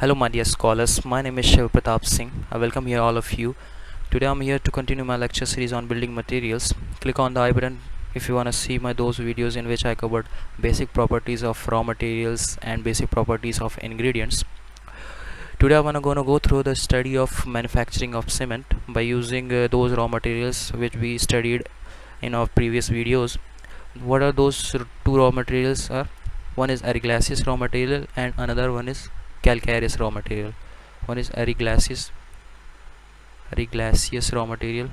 Hello, my dear scholars. My name is Shiv Pratap Singh. I welcome here all of you. Today, I'm here to continue my lecture series on building materials. Click on the I button if you want to see my those videos in which I covered basic properties of raw materials and basic properties of ingredients. Today, I'm gonna go through the study of manufacturing of cement by using those raw materials which we studied in our previous videos. What are those two raw materials? One is argillaceous raw material and another one is calcareous raw material. One is argillaceous raw material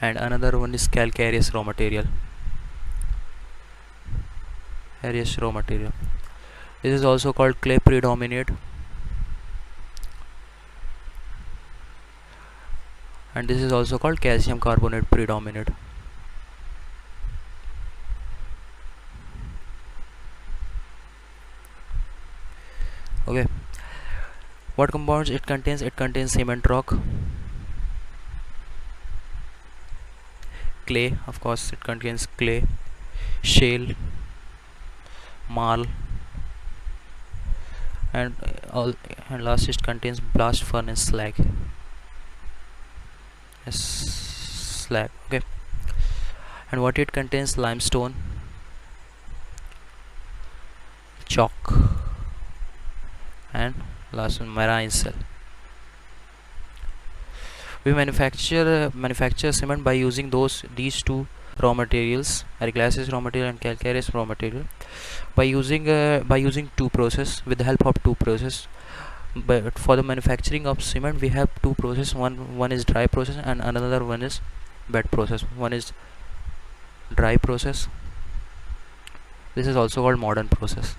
and another one is calcareous raw material. This is also called clay predominate, and this is also called calcium carbonate predominate. Okay, what compounds it contains? It contains cement rock, clay, of course it contains clay, shale, marl, and last it contains blast furnace slag. Okay, and what it contains? Limestone, chalk, and last one marine cell. We manufacture cement by using these two raw materials, argillaceous raw material and calcareous raw material, by using two process, with the help of two process. But for the manufacturing of cement we have two process. One is dry process and another one is wet process. One is dry process. This is also called modern process,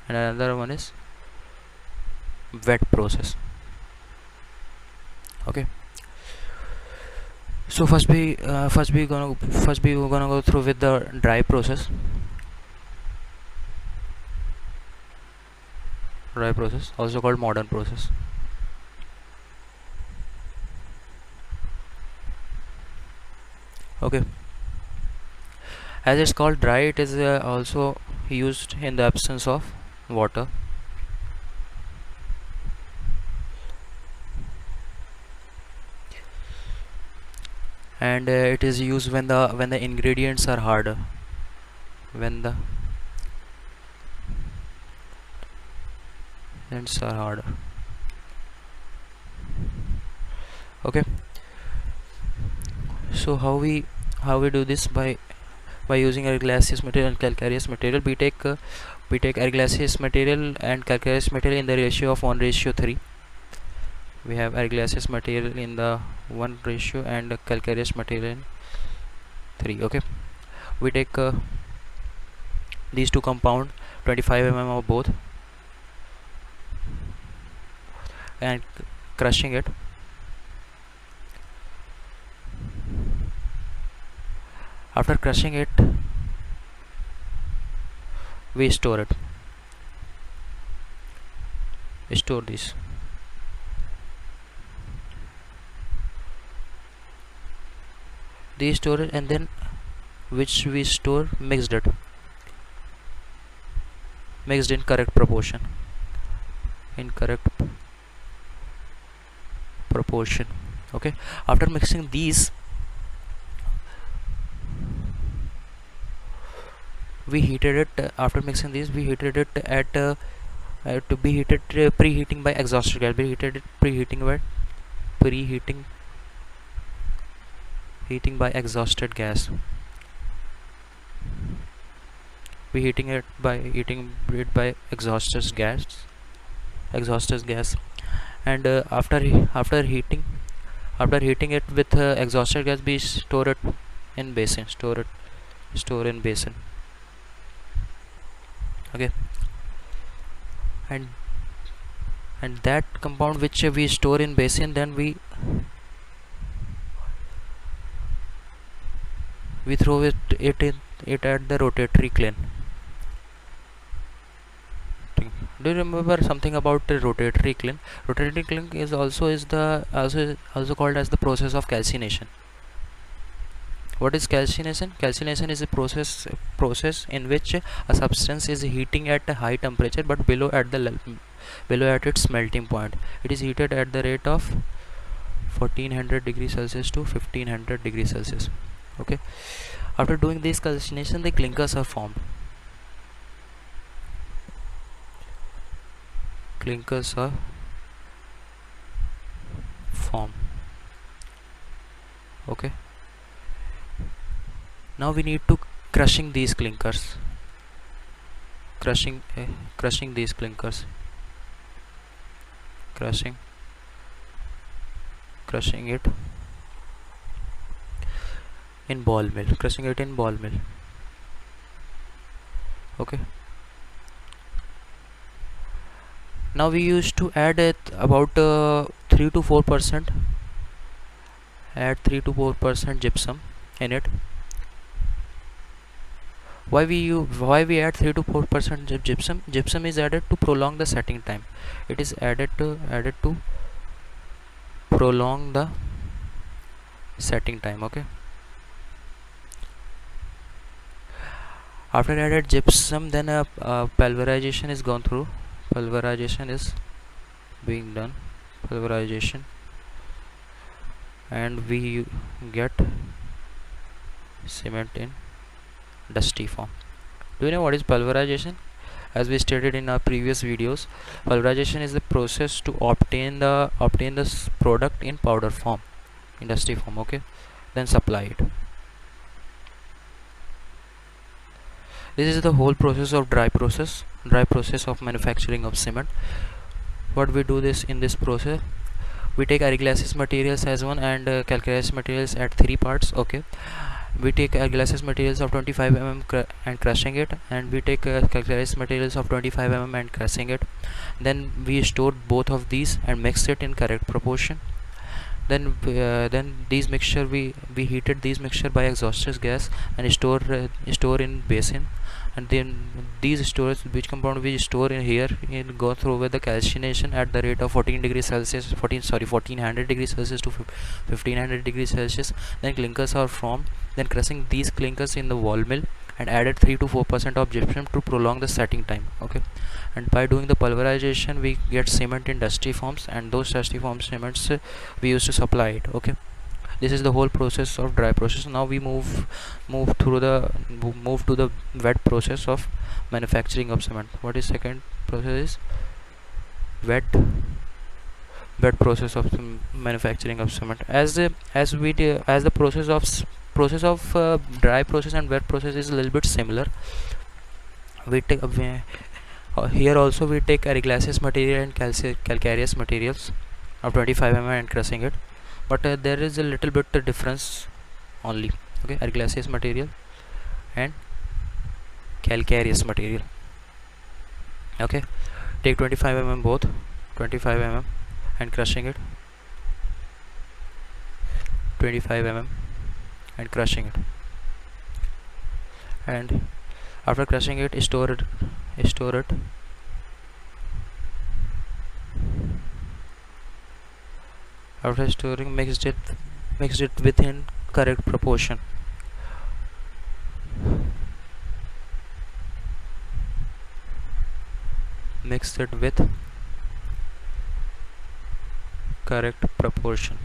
and another one is wet process. Okay, so first we're gonna go through with the dry process. Dry process, also called modern process. Okay, as it's called dry, it is also used in the absence of water. And it is used when the ingredients are harder, when the ingredients are harder. Okay, so how we do this? By using argillaceous material and calcareous material. We take argillaceous material and calcareous material in the ratio of 1:3. We have argillaceous material in the 1 ratio and calcareous material in 3. Okay, we take these two compound, 25 mm of both, and crushing it. After crushing it, we store this. These store it, and then which we store mixed in correct proportion. Okay, after mixing these, we heated it. After mixing these, we heated it at to be heated preheating by exhausted gas. We heated it preheating by exhausted gas. We heating it by exhausted gas. And after heating it with exhausted gas, we store it in basin. Okay, and that compound which we store in basin, then we throw it at the rotatory kiln. Do you remember something about the rotatory kiln? Rotatory kiln is also called as the process of calcination. What is calcination? Calcination is a process in which a substance is heating at a high temperature but below at its melting point. It is heated at the rate of 1400 degrees Celsius to 1500 degrees Celsius. Okay. After doing this calcination, the clinkers are formed. Clinkers are formed. Okay. Now we need to crushing these clinkers. Crushing these clinkers. Crushing it in ball mill. Crushing it in ball mill. Okay. Now we used to add it about 3 to 4%. Add 3 to 4% gypsum in it. Why we add 3 to 4% gypsum? Gypsum is added to prolong the setting time. It is added to prolong the setting time. Okay. After added gypsum, then pulverization is gone through. Pulverization is being done. Pulverization, and we get cement in dusty form. Do you know what is pulverization? As we stated in our previous videos, pulverization is the process to obtain the product in powder form, in dusty form. Okay, then supply it. This is the whole process of dry process of manufacturing of cement. What we do this in this process, we take argillaceous materials as one and calcareous materials at 3 parts. Okay, we take argillaceous materials of 25 mm and crushing it, and we take calcareous materials of 25 mm and crushing it. Then we store both of these and mix it in correct proportion. Then these mixture we heated these mixture by exhaust gas and store in basin. And then these storage, which compound we store in here, go through with the calcination at the rate of 1400 degrees Celsius to 1500 degrees Celsius. Then clinkers are formed. Then crushing these clinkers in the wall mill and added 3 to 4% of gypsum to prolong the setting time. Okay, and by doing the pulverization we get cement in dusty forms, and those dusty form cements we used to supply it. Okay, this is the whole process of dry process. Now we move to the wet process of manufacturing of cement. What is second process is wet process of manufacturing of cement. As the process of dry process and wet process is a little bit similar. We take here also we take argillaceous material and calcareous materials of 25 mm and crushing it, but there is a little bit difference only. Okay, argillaceous material and calcareous material. Okay, take 25 mm both, 25 mm and crushing it, 25 mm and crushing it, and after crushing it, store it. After storing, mixed it within correct proportion. Mix it with correct proportion.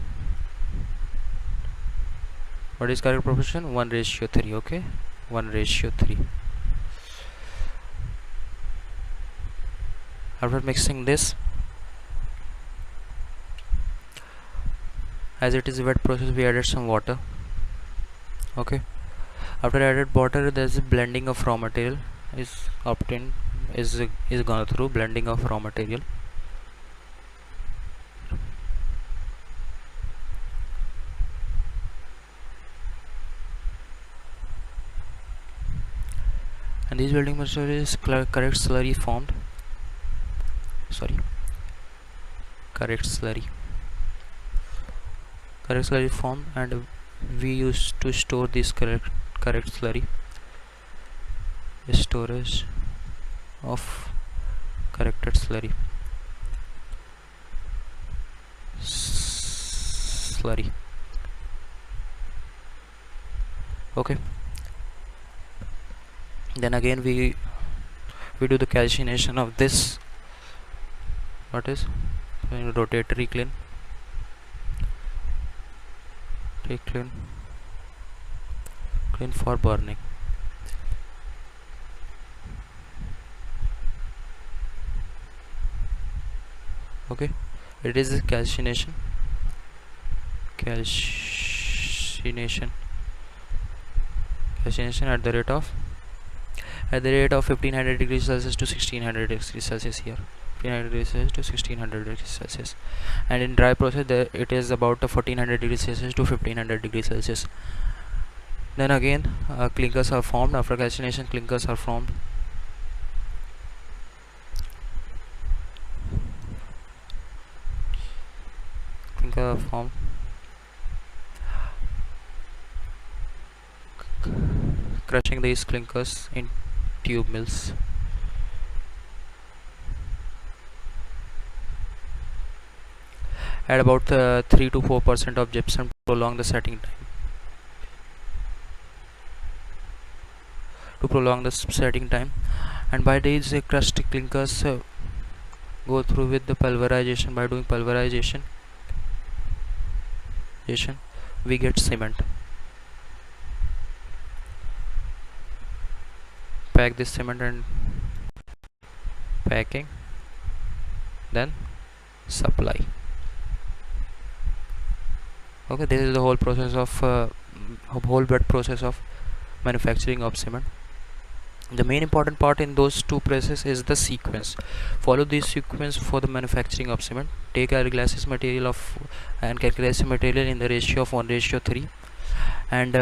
What is correct proportion? 1:3. Okay, 1:3. After mixing this, as it is a wet process, we added some water. Okay, after added water, there is a blending of raw material is obtained, is gone through blending of raw material. And this building material is correct slurry formed. Correct slurry formed, and we used to store this correct slurry. Storage of corrected slurry. Okay, then again we do the calcination of this, what is rotatory kiln, kiln for burning. Okay, it is calcination at the rate of 1500 degrees Celsius to 1600 degrees Celsius here. 1500 degrees Celsius to 1600 degrees Celsius, and in dry process it is about 1400 degrees Celsius to 1500 degrees Celsius. Then again clinkers are formed. After calcination, clinkers are formed. Crushing these clinkers in tube mills. Add about 3 to 4% of gypsum to prolong the setting time. And by these crushed clinkers go through with the pulverization. By doing pulverization, we get cement. Pack this cement and packing, then supply. Okay, this is the whole process of whole bed process of manufacturing of cement. The main important part in those two processes is the sequence. Follow this sequence for the manufacturing of cement. Take a glacis material of and calculate material in the ratio of 1:3, and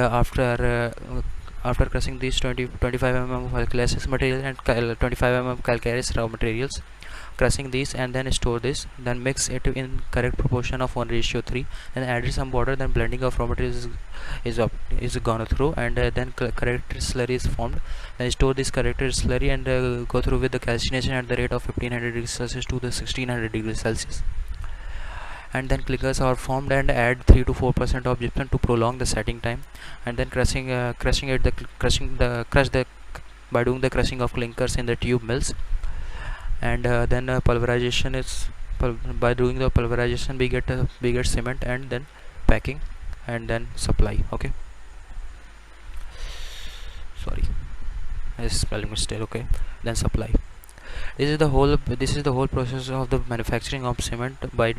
after crushing these 25 mm of glacis material and 25 mm calcareous raw materials, crushing these and then store this, then mix it in correct proportion of 1:3, and add some water, then blending of raw materials is gone through, and then correct slurry is formed. Then store this corrected slurry and go through with the calcination at the rate of 1500 degrees Celsius to the 1600 degrees Celsius, and then clinkers are formed and add 3 to 4% of gypsum to prolong the setting time, and then crush the by doing the crushing of clinkers in the tube mills, and then pulverization is by doing the pulverization we get cement, and then packing, and then supply. Okay, sorry, spelling mistake. Okay, then supply. This is the whole process of the manufacturing of cement by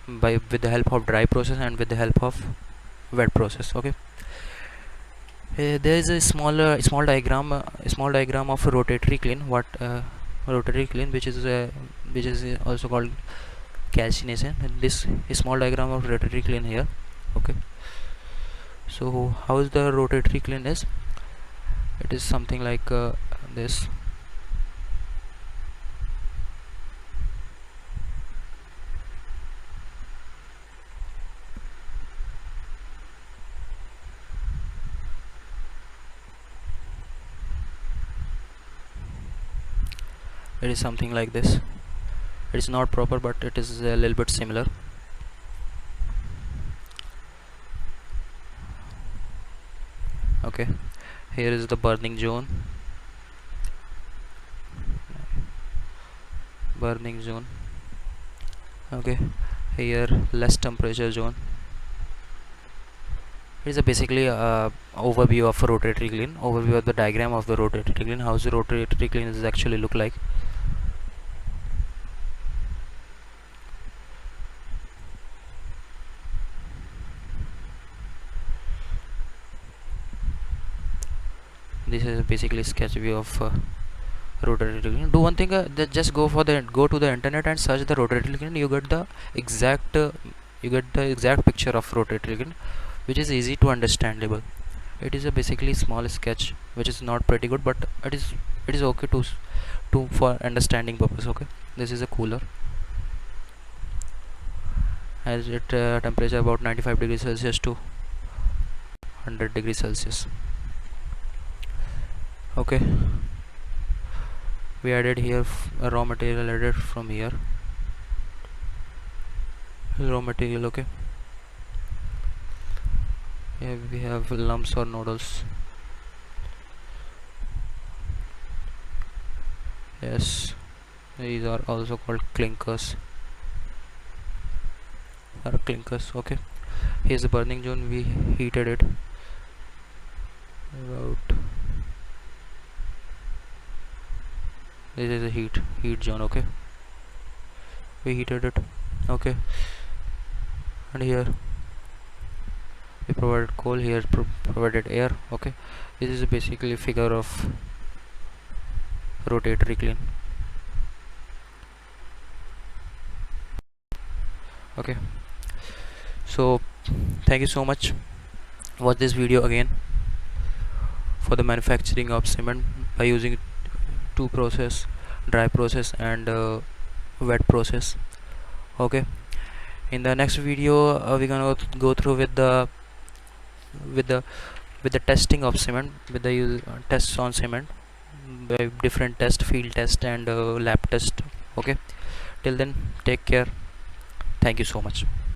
with the help of dry process and with the help of wet process. Okay, there is a small diagram of a rotatory kiln, rotatory kiln, which is also called calcination. This small diagram of rotatory kiln here. Okay, so how is the rotatory kiln is? It is something like this. It is something like this. It is not proper, but it is a little bit similar. Okay, here is the burning zone. Okay, here less temperature zone. It is a basically overview of a rotatory kiln, overview of the diagram of the rotatory kiln, how the rotatory kiln is actually look like. This is basically sketch view of rotatory kiln. Do one thing, just go to the internet and search the rotatory kiln. You get the exact picture of rotatory kiln, which is easy to understandable. It is a basically small sketch which is not pretty good, but it is okay to for understanding purpose. Okay, this is a cooler, has it temperature about 95 degrees Celsius to 100 degrees Celsius. Okay, we added here a raw material added from here, raw material. Okay, Here we have lumps or nodules. Yes, these are also called clinkers. Are clinkers. Okay, here's the burning zone. We heated it about. This is a heat zone. Okay, we heated it. Okay, and here we provided coal. Here provided air. Okay, this is basically a figure of rotatory clean. Okay, so thank you so much. Watch this video again for the manufacturing of cement by using two process, dry process and wet process. Okay, in the next video we're gonna go through with the with the testing of cement, with the tests on cement by different test, field test and lab test. Okay, till then, take care. Thank you so much.